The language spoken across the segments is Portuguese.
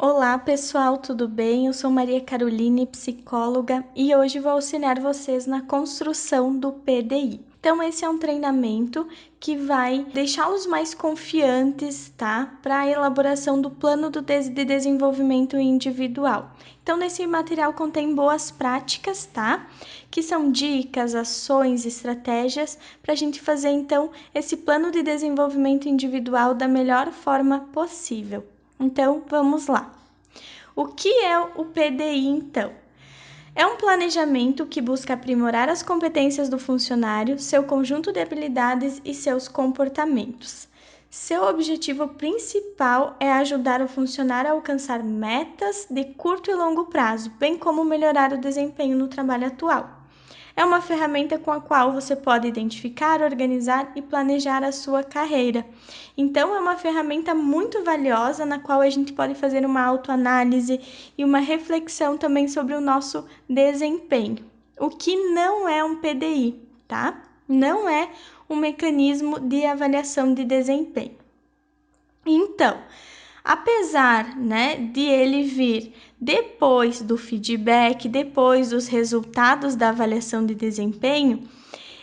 Olá pessoal, tudo bem? Eu sou Maria Caroline, psicóloga, e hoje vou auxiliar vocês na construção do PDI. Então, esse é um treinamento que vai deixá-los mais confiantes, tá? Para a elaboração do plano de desenvolvimento individual. Então, nesse material contém boas práticas, tá? Que são dicas, ações, estratégias para a gente fazer, então, esse plano de desenvolvimento individual da melhor forma possível. Então, vamos lá. O que é o PDI, então? É um planejamento que busca aprimorar as competências do funcionário, seu conjunto de habilidades e seus comportamentos. Seu objetivo principal é ajudar o funcionário a alcançar metas de curto e longo prazo, bem como melhorar o desempenho no trabalho atual. É uma ferramenta com a qual você pode identificar, organizar e planejar a sua carreira. Então, é uma ferramenta muito valiosa na qual a gente pode fazer uma autoanálise e uma reflexão também sobre o nosso desempenho. O que não é um PDI, tá? Não é um mecanismo de avaliação de desempenho. Então, apesar, de ele vir depois do feedback, depois dos resultados da avaliação de desempenho,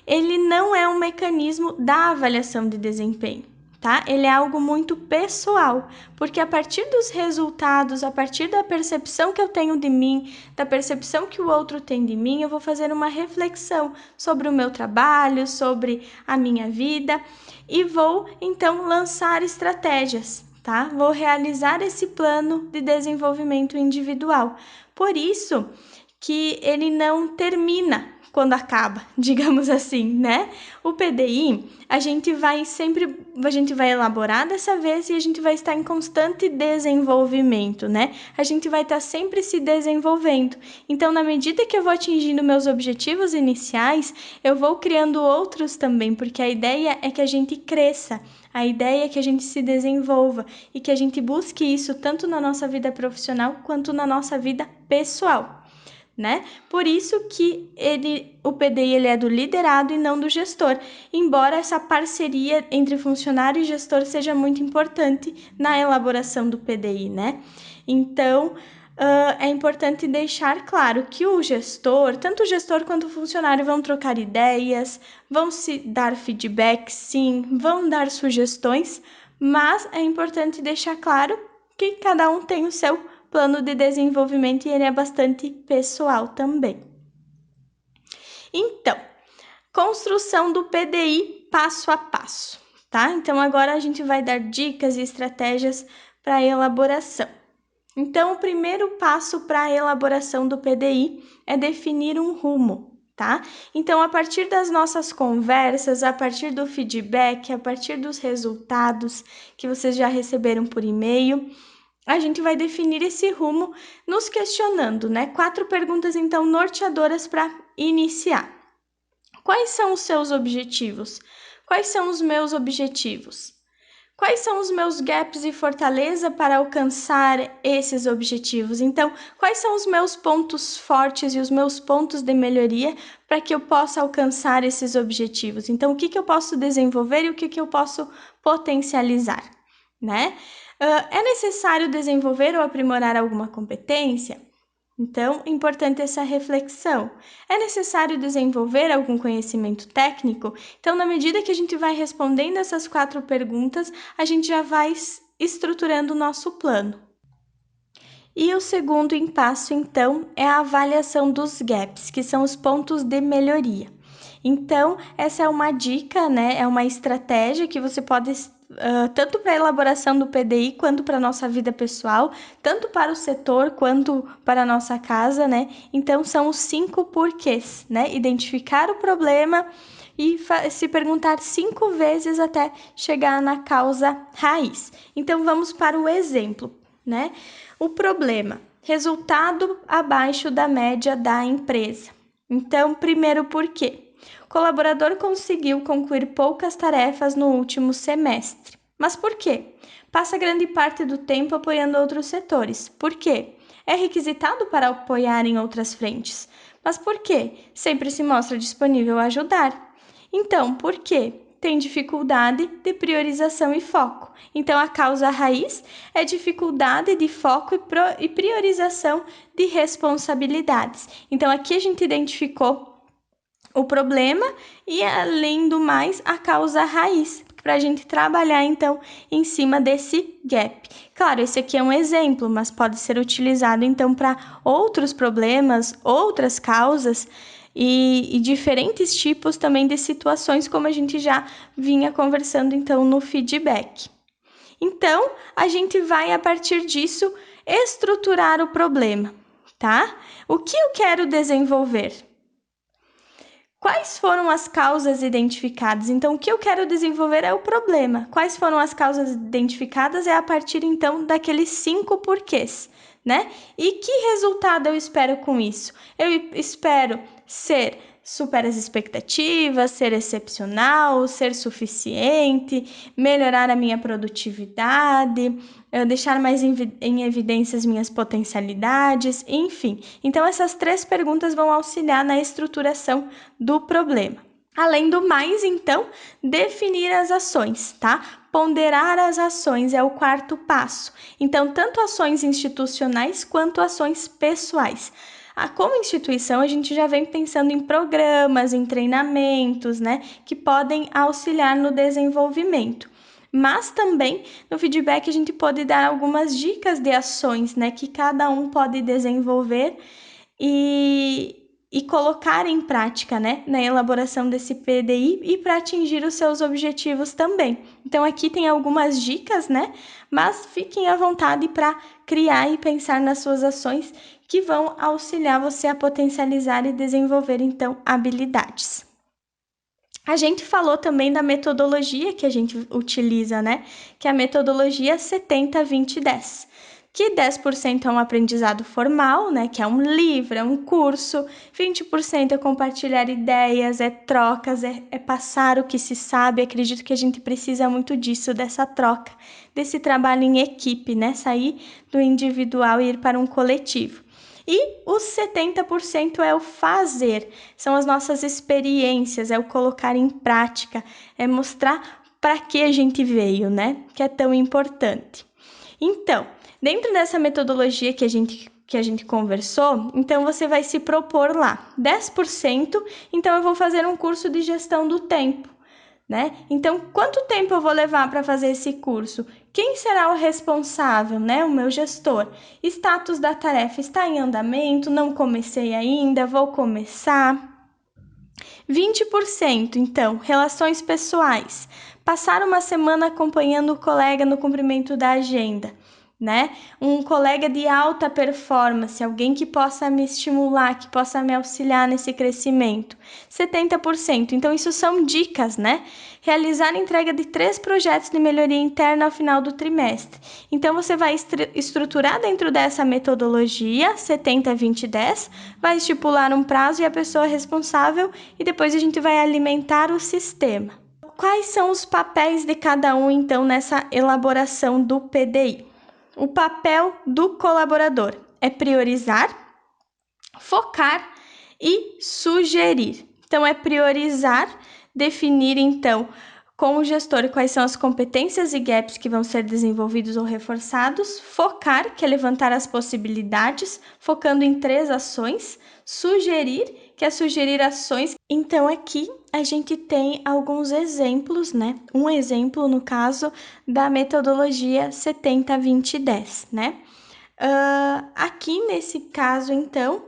ele não é um mecanismo da avaliação de desempenho, tá? Ele é algo muito pessoal, porque a partir dos resultados, a partir da percepção que eu tenho de mim, da percepção que o outro tem de mim, eu vou fazer uma reflexão sobre o meu trabalho, sobre a minha vida e vou então lançar estratégias, tá? Vou realizar esse plano de desenvolvimento individual. Por isso que ele não termina quando acaba, digamos assim, né? O PDI, a gente vai elaborar dessa vez e a gente vai estar em constante desenvolvimento, né? A gente vai estar sempre se desenvolvendo. Então, na medida que eu vou atingindo meus objetivos iniciais, eu vou criando outros também, porque a ideia é que a gente cresça. A ideia é que a gente se desenvolva e que a gente busque isso tanto na nossa vida profissional quanto na nossa vida pessoal. Né? Por isso que o PDI ele é do liderado e não do gestor, embora essa parceria entre funcionário e gestor seja muito importante na elaboração do PDI, né? Então, é importante deixar claro que o gestor, tanto o gestor quanto o funcionário vão trocar ideias, vão se dar feedback, sim, vão dar sugestões, mas é importante deixar claro que cada um tem o seu plano de desenvolvimento e ele é bastante pessoal também. Então, construção do PDI passo a passo, tá? Então, agora a gente vai dar dicas e estratégias para a elaboração. Então, o primeiro passo para a elaboração do PDI é definir um rumo, tá? Então, a partir das nossas conversas, a partir do feedback, a partir dos resultados que vocês já receberam por e-mail, a gente vai definir esse rumo nos questionando, né? 4 perguntas, então, norteadoras para iniciar. Quais são os seus objetivos? Quais são os meus objetivos? Quais são os meus gaps e fortaleza para alcançar esses objetivos? Então, quais são os meus pontos fortes e os meus pontos de melhoria para que eu possa alcançar esses objetivos? Então, o que eu posso desenvolver e o que eu posso potencializar, né? É necessário desenvolver ou aprimorar alguma competência? Então, importante essa reflexão. É necessário desenvolver algum conhecimento técnico? Então, na medida que a gente vai respondendo essas 4 perguntas, a gente já vai estruturando o nosso plano. E o segundo passo, então, é a avaliação dos gaps, que são os pontos de melhoria. Então, essa é uma dica, né? É uma estratégia que você pode tanto para a elaboração do PDI quanto para a nossa vida pessoal, tanto para o setor quanto para a nossa casa, né? Então, são os 5 porquês, né? Identificar o problema e se perguntar 5 vezes até chegar na causa raiz. Então, vamos para o exemplo, né? O problema, resultado abaixo da média da empresa. Então, primeiro porquê? O colaborador conseguiu concluir poucas tarefas no último semestre. Mas por quê? Passa grande parte do tempo apoiando outros setores. Por quê? É requisitado para apoiar em outras frentes. Mas por quê? Sempre se mostra disponível a ajudar. Então, por quê? tem dificuldade de priorização e foco. Então, a causa raiz é dificuldade de foco e priorização de responsabilidades. Então, aqui a gente identificou o problema e, além do mais, a causa raiz, para a gente trabalhar, então, em cima desse gap. Claro, esse aqui é um exemplo, mas pode ser utilizado, então, para outros problemas, outras causas, e diferentes tipos também de situações, como a gente já vinha conversando, então, no feedback. Então, a gente vai, a partir disso, estruturar o problema, tá? O que eu quero desenvolver? Quais foram as causas identificadas? Então, o que eu quero desenvolver é o problema. Quais foram as causas identificadas? É a partir, então, daqueles 5 porquês, né? E que resultado eu espero com isso? Eu espero superar as expectativas, ser excepcional, ser suficiente, melhorar a minha produtividade, deixar mais em evidência as minhas potencialidades, enfim. Então, essas 3 perguntas vão auxiliar na estruturação do problema. Além do mais, então, definir as ações, tá? Ponderar as ações é o 4º passo. Então, tanto ações institucionais quanto ações pessoais. Como instituição, a gente já vem pensando em programas, em treinamentos, né, que podem auxiliar no desenvolvimento. Mas também no feedback a gente pode dar algumas dicas de ações, né, que cada um pode desenvolver e colocar em prática, né, na elaboração desse PDI e para atingir os seus objetivos também. Então, aqui tem algumas dicas, né, mas fiquem à vontade para criar e pensar nas suas ações que vão auxiliar você a potencializar e desenvolver, então, habilidades. A gente falou também da metodologia que a gente utiliza, né, que é a metodologia 70-20-10. Que 10% é um aprendizado formal, né, que é um livro, é um curso, 20% é compartilhar ideias, é trocas, é passar o que se sabe. Acredito que a gente precisa muito disso, dessa troca, desse trabalho em equipe, né, sair do individual e ir para um coletivo. E os 70% é o fazer, são as nossas experiências, é o colocar em prática, é mostrar para que a gente veio, né, que é tão importante. Então, dentro dessa metodologia que a gente conversou, então você vai se propor lá 10%, então eu vou fazer um curso de gestão do tempo, né? Então, quanto tempo eu vou levar para fazer esse curso? Quem será o responsável, né? O meu gestor. Status da tarefa está em andamento, não comecei ainda, vou começar. 20%, então, relações pessoais. Passar uma semana acompanhando o colega no cumprimento da agenda, né? Um colega de alta performance, alguém que possa me estimular, que possa me auxiliar nesse crescimento. 70%. Então, isso são dicas, né? Realizar a entrega de 3 projetos de melhoria interna ao final do trimestre. Então, você vai estruturar dentro dessa metodologia 70-20-10, vai estipular um prazo e a pessoa responsável, e depois a gente vai alimentar o sistema. Quais são os papéis de cada um, então, nessa elaboração do PDI? O papel do colaborador é priorizar, focar e sugerir. Então, é priorizar, definir, então, com o gestor quais são as competências e gaps que vão ser desenvolvidos ou reforçados, focar, que é levantar as possibilidades, focando em 3 ações, sugerir, que é sugerir ações. Então, aqui a gente tem alguns exemplos, né? Um exemplo, no caso, da metodologia 70-20-10, né? Aqui nesse caso, então,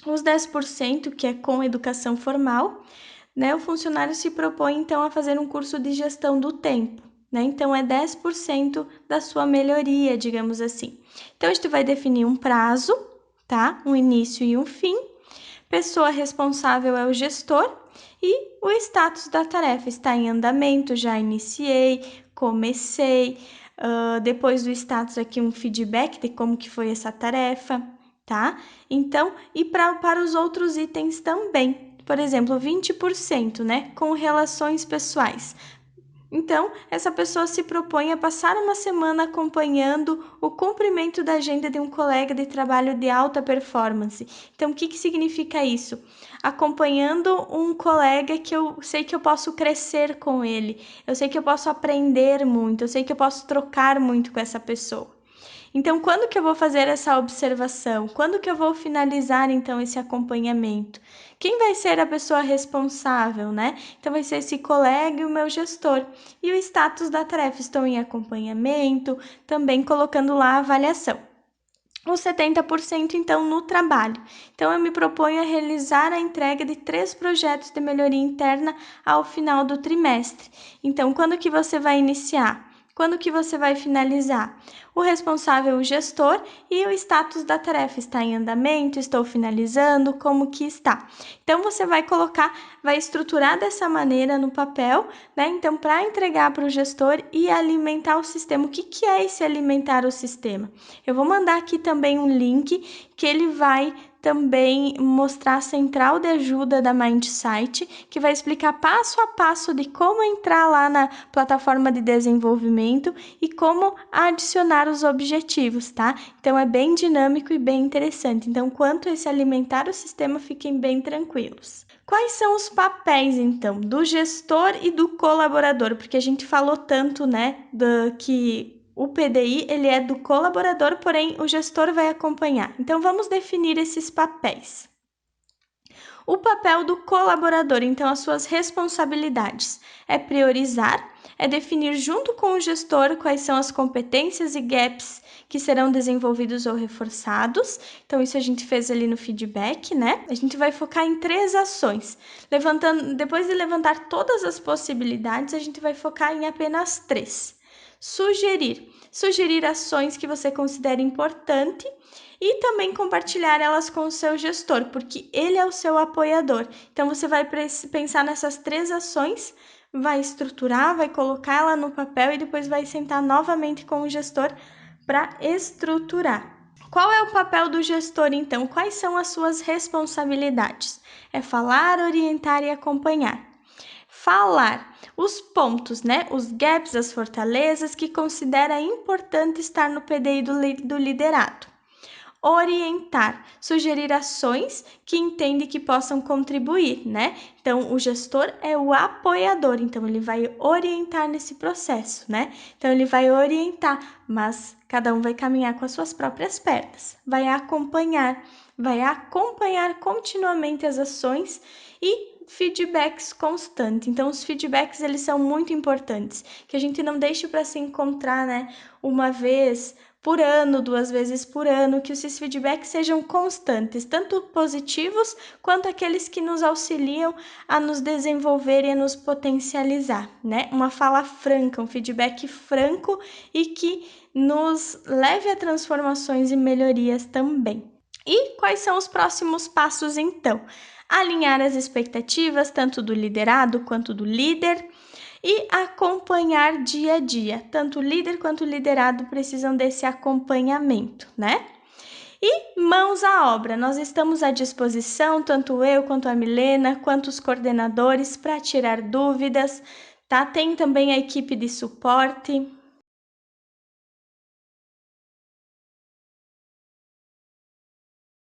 os 10%, que é com educação formal, né? O funcionário se propõe, então, a fazer um curso de gestão do tempo, né? Então, é 10% da sua melhoria, digamos assim. Então, a gente vai definir um prazo, tá? Um início e um fim. Pessoa responsável é o gestor e o status da tarefa está em andamento, já iniciei, comecei. Depois do status aqui um feedback de como que foi essa tarefa, tá? Então, e para os outros itens também. Por exemplo, 20%, né? Com relações pessoais. Então, essa pessoa se propõe a passar uma semana acompanhando o cumprimento da agenda de um colega de trabalho de alta performance. Então, o que significa isso? Acompanhando um colega que eu sei que eu posso crescer com ele, eu sei que eu posso aprender muito, eu sei que eu posso trocar muito com essa pessoa. Então, quando que eu vou fazer essa observação? Quando que eu vou finalizar, então, esse acompanhamento? Quem vai ser a pessoa responsável, né? Então, vai ser esse colega e o meu gestor. E o status da tarefa, estou em acompanhamento, também colocando lá a avaliação. Os 70%, então, no trabalho. Então, eu me proponho a realizar a entrega de 3 projetos de melhoria interna ao final do trimestre. Então, quando que você vai iniciar? Quando que você vai finalizar? O responsável é o gestor e o status da tarefa está em andamento, estou finalizando, como que está. Então, você vai colocar, vai estruturar dessa maneira no papel, né? Então, para entregar para o gestor e alimentar o sistema. O que é esse alimentar o sistema? Eu vou mandar aqui também um link que ele vai também mostrar a central de ajuda da Mindsight, que vai explicar passo a passo de como entrar lá na plataforma de desenvolvimento e como adicionar os objetivos, tá? Então é bem dinâmico e bem interessante. Então, quanto a esse alimentar o sistema, fiquem bem tranquilos. Quais são os papéis, então, do gestor e do colaborador? Porque a gente falou tanto, né, que o PDI, ele é do colaborador, porém o gestor vai acompanhar. Então, vamos definir esses papéis. O papel do colaborador, então, as suas responsabilidades, é priorizar, é definir junto com o gestor quais são as competências e gaps que serão desenvolvidos ou reforçados. Então, isso a gente fez ali no feedback, né? A gente vai focar em 3 ações. Depois de levantar todas as possibilidades, a gente vai focar em apenas 3. Sugerir ações que você considera importante e também compartilhar elas com o seu gestor, porque ele é o seu apoiador. Então, você vai pensar nessas 3 ações, vai estruturar, vai colocar ela no papel e depois vai sentar novamente com o gestor para estruturar. Qual é o papel do gestor, então? Quais são as suas responsabilidades? É falar, orientar e acompanhar. Falar os pontos, né? Os gaps, as fortalezas que considera importante estar no PDI do liderado. Orientar, sugerir ações que entende que possam contribuir, né? Então, o gestor é o apoiador, então ele vai orientar nesse processo, né? Então, ele vai orientar, mas cada um vai caminhar com as suas próprias pernas, vai acompanhar continuamente as ações e feedbacks constantes. Então, os feedbacks, eles são muito importantes, que a gente não deixe para se encontrar, né, uma vez por ano, 2 vezes por ano, que esses feedbacks sejam constantes, tanto positivos quanto aqueles que nos auxiliam a nos desenvolver e a nos potencializar, né? Uma fala franca, um feedback franco e que nos leve a transformações e melhorias também. E quais são os próximos passos, então? Alinhar as expectativas, tanto do liderado quanto do líder, e acompanhar dia a dia. Tanto o líder quanto o liderado precisam desse acompanhamento, né? E mãos à obra, nós estamos à disposição, tanto eu quanto a Milena, quanto os coordenadores, para tirar dúvidas, tá? Tem também a equipe de suporte.